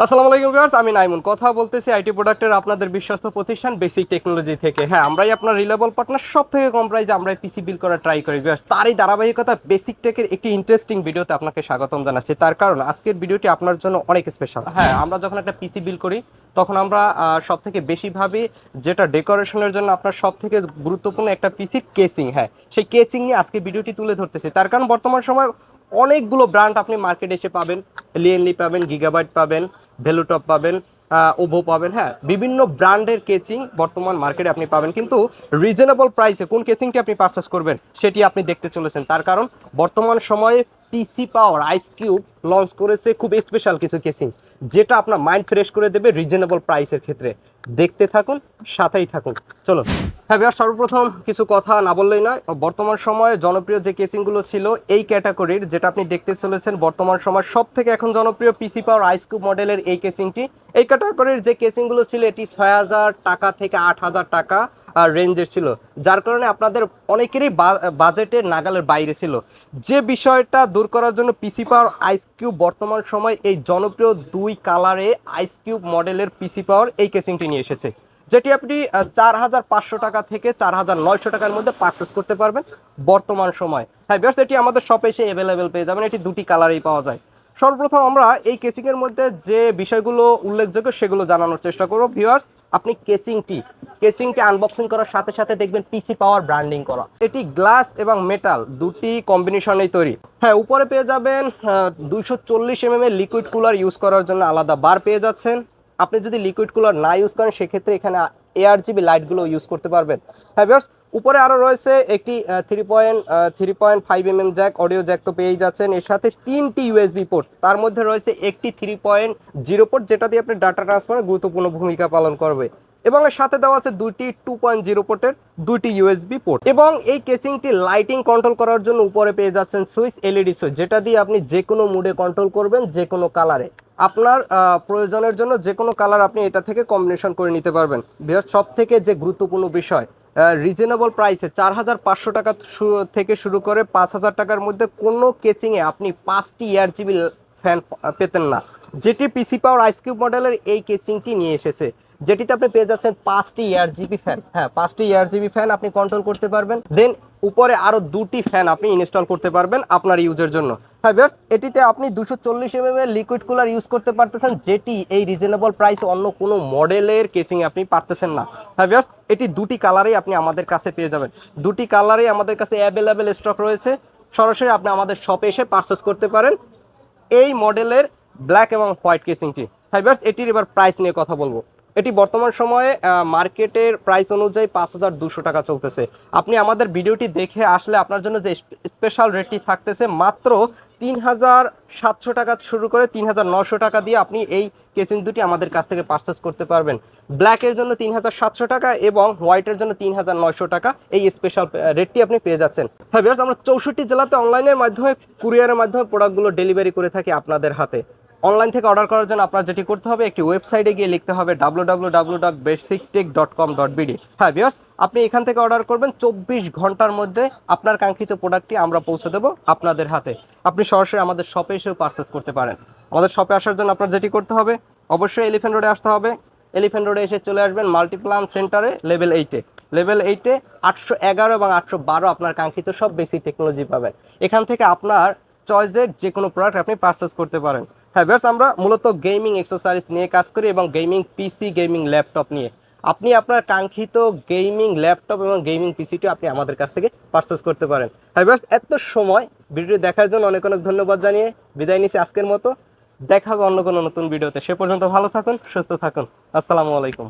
আসসালামু আলাইকুম ভিউয়ার্স, আমি নাইমুন কথা বলতেছি আইটি প্রোডাক্টের আপনাদের বিশ্বস্ত প্রতিষ্ঠান বেসিক টেকনোলজি থেকে। হ্যাঁ, আমরাই আপনার রিলায়েবল পার্টনার, সব থেকে কম প্রাইসে আমরা পিসি বিল করা ট্রাই করি ভিউয়ার্স। তারই ধারাবাহিকতা বেসিক টেকের একটি ইন্টারেস্টিং ভিডিওতে আপনাকে স্বাগতম জানাচ্ছি। তার কারণ আজকের ভিডিওটি আপনার জন্য অনেক স্পেশাল। হ্যাঁ, আমরা যখন একটা পিসি বিল করি তখন আমরা সব থেকে বেশি ভাবি যেটা ডেকোরেশনের জন্য আপনার সব থেকে গুরুত্বপূর্ণ একটা পিসির কেসিং। হ্যাঁ, সেই কেসিং নিয়ে আজকে ভিডিওটি তুলে ধরতেছি। তার কারণ বর্তমান সময় অনেকগুলো ব্র্যান্ড আপনি মার্কেটে এসে পাবেন, লিয়েনলি পাবেন, গিগাবাইট পাবেন, ভ্যালুটপ পাবেন, ওভো পাবেন। হ্যাঁ, বিভিন্ন ব্র্যান্ডের কেচিং বর্তমান মার্কেটে আপনি পাবেন, কিন্তু রিজনেবল প্রাইসে কোন কেচিংটি আপনি পারচেস করবেন সেটি আপনি দেখতে চলেছেন। তার কারণ বর্তমান সময়ে পিসি পাওয়ার আইস কিউব লঞ্চ করেছে খুব স্পেশাল কিছু কেচিং, যেটা আপনার মাইন্ড ফ্রেশ করে দেবে রিজনেবল প্রাইসের ক্ষেত্রে। দেখতে থাকুন, সাথেই থাকুন, চলো। হ্যাঁ ভিউয়ার্স, সর্বপ্রথম কিছু কথা না বললেই নয়। বর্তমান সময়ে জনপ্রিয় যে কেচিংগুলো ছিল এই ক্যাটাগরির, যেটা আপনি দেখতে চলেছেন বর্তমান সময় সব থেকে এখন জনপ্রিয় পিসি পাওয়ার আইস কিউব মডেলের এই কেচিংটি। এই ক্যাটাগরির যে কেচিংগুলো ছিল এটি ৬,০০০ টাকা থেকে ৮,০০০ টাকা রেঞ্জের ছিল, যার কারণে আপনাদের অনেকেরই বাজেটের নাগালের বাইরে ছিল। যে বিষয়টা দূর করার জন্য পিসি পাওয়ার আইস কিউব বর্তমান সময় এই জনপ্রিয় দুই কালারে আইস কিউব মডেলের পিসি পাওয়ার এই কেচিংটি নিয়ে এসেছে, যেটি আপনি ৪,৫০০ টাকা থেকে ৪,৯০০ টাকার মধ্যে পারচেস করতে পারবেন বর্তমান সময়। হ্যাঁ ভিউয়ার্স, এটি আমাদের শপে এসে অ্যাভেলেবেল পেয়ে যাবেন। এটি দুটি কালারেই পাওয়া যায়। সর্বপ্রথম আমরা এই কেচিংয়ের মধ্যে যে বিষয়গুলো উল্লেখযোগ্য সেগুলো জানানোর চেষ্টা করব। ভিউয়ার্স, আপনি কেচিংটি আনবক্সিং করার সাথে সাথে দেখবেন পিসি পাওয়ার ব্র্যান্ডিং করা। এটি গ্লাস এবং মেটাল দুটি কম্বিনেশনেই তৈরি। হ্যাঁ, উপরে পেয়ে যাবেন 240 mm এর লিকুইড কুলার ইউজ করার জন্য আলাদা বার পেয়ে যাচ্ছেন। আপনি যদি লিকুইড কুলার না ইউজ করেন সেক্ষেত্রে এখানে ARGB লাইটগুলো ইউজ করতে পারবেন। হ্যাঁ ভিউয়ার্স, উপরে আরও রয়েছে একটি 3.5 mm জ্যাক, অডিও জ্যাক তো পেয়েই যাচ্ছেন। এর সাথে 3টি USB পোর্ট, তার মধ্যে রয়েছে একটি 3.0 পোর্ট, যেটা দিয়ে আপনি ডাটা ট্রান্সফারে গুরুত্বপূর্ণ ভূমিকা পালন করবে। এবং এর সাথে দেওয়া আছে দুইটি 2.0 পোর্টের দুইটি USB পোর্ট। এবং এই কেচিংটি লাইটিং কন্ট্রোল করার জন্য উপরে পেয়ে যাচ্ছেন সুইচ, LED সুইচ, যেটা দিয়ে আপনি যে কোনো মুডে কন্ট্রোল করবেন, যে কোনো কালারে। আপনার প্রয়োজনের জন্য যে কোনো কালার আপনি এটা থেকে কম্বিনেশন করে নিতে পারবেন। ভিউয়ার্স, সব থেকে যে গুরুত্বপূর্ণ বিষয়, রিজনেবল প্রাইসে ৪,৫০০ টাকা থেকে শুরু করে ৫,০০০ টাকার মধ্যে কোনো কেচিংয়ে আপনি 5টি ARGB ফ্যান পেতেন না, যেটি পিসি পাওয়ার আইস কিউব মডেলের এই কেচিংটি নিয়ে এসেছে, যেটিতে আপনি পেয়ে যাচ্ছেন 5টি ARGB ফ্যান। হ্যাঁ, 5টি ARGB ফ্যান আপনি কন্ট্রোল করতে পারবেন। দেন উপরে আরও 2টি ফ্যান আপনি ইনস্টল করতে পারবেন আপনার ইউজের জন্য। হ্যাঁ ভিউয়ার্স, এটিতে আপনি 240 mm এর লিকুইড কুলার ইউজ করতে পারতেছেন, যেটি এই রিজনেবল প্রাইসে অন্য কোনো মডেলের কেচিং আপনি পারতেছেন না। হ্যাঁ ভিউয়ার্স, এটি দুটি কালারেই আপনি আমাদের কাছে পেয়ে যাবেন। দুটি কালারেই আমাদের কাছে অ্যাভেলেবেল স্টক রয়েছে। সরাসরি আপনি আমাদের শপে এসে পারচেস করতে পারেন এই মডেলের ব্ল্যাক এবং হোয়াইট কেচিংটি। হ্যাঁ ভিউয়ার্স, এটির এবার প্রাইস নিয়ে কথা বলবো। এটি বর্তমান সময়ে মার্কেটের প্রাইস অনুযায়ী 5,200 টাকা চলতেছে। আপনি আমাদের ভিডিওটি দেখে আসলে আপনার জন্য যে স্পেশাল রেটটি থাকতেছে মাত্র 3,700 টাকা শুরু করে 3,900 টাকা দিয়ে আপনি এই কেচিং দুটি আমাদের কাছ থেকে পারচেস করতে পারবেন। ব্ল্যাকের জন্য 3,700 টাকা এবং হোয়াইটের জন্য 3,900 টাকা এই স্পেশাল রেটটি আপনি পেয়ে যাচ্ছেন। হ্যাঁ ভিউয়ার্স, আমরা 64 জেলাতে অনলাইনের মাধ্যমে, কুরিয়ারের মাধ্যমে প্রোডাক্টগুলো ডেলিভারি করে থাকি আপনাদের হাতে। অনলাইন থেকে অর্ডার করার জন্য আপনার যেটি করতে হবে, একটি ওয়েবসাইটে গিয়ে লিখতে হবে www.basictech.com.bd। হ্যাঁ ভিউয়ার্স, আপনি এখান থেকে অর্ডার করবেন, 24 ঘন্টার মধ্যে আপনার কাঙ্ক্ষিত প্রোডাক্টটি আমরা পৌঁছে দেবো আপনাদের হাতে। আপনি সরাসরি আমাদের শপে এসেও পারচেস করতে পারেন। আমাদের শপে আসার জন্য আপনার যেটি করতে হবে, অবশ্যই এলিফ্যান্ট রোডে আসতে হবে। এলিফ্যান্ট রোডে এসে চলে আসবেন মাল্টিপ্লান সেন্টারে, লেভেল 8-এ। লেভেল 8-এ 811 এবং 812 আপনার কাঙ্ক্ষিত সব বেসিক টেকনোলজি পাবেন। এখান থেকে আপনার চয়েসের যে কোনো প্রোডাক্ট আপনি পারচেস করতে পারেন। হ্যাঁ ভিউয়ার্স, আমরা মূলত গেমিং অ্যাক্সেসরিজ নিয়ে কাজ করি এবং গেমিং পিসি, গেমিং ল্যাপটপ নিয়ে। আপনি আপনার কাঙ্ক্ষিত গেমিং ল্যাপটপ এবং গেমিং পিসিটি আপনি আমাদের কাছ থেকে পারচেস করতে পারেন। হ্যাঁ ভিউয়ার্স, এত সময় ভিডিওটি দেখার জন্য অনেক অনেক ধন্যবাদ জানিয়ে বিদায় নিচ্ছি আজকের মতো। দেখা হবে অন্য কোনো নতুন ভিডিওতে। সে পর্যন্ত ভালো থাকুন, সুস্থ থাকুন। আসসালামু আলাইকুম।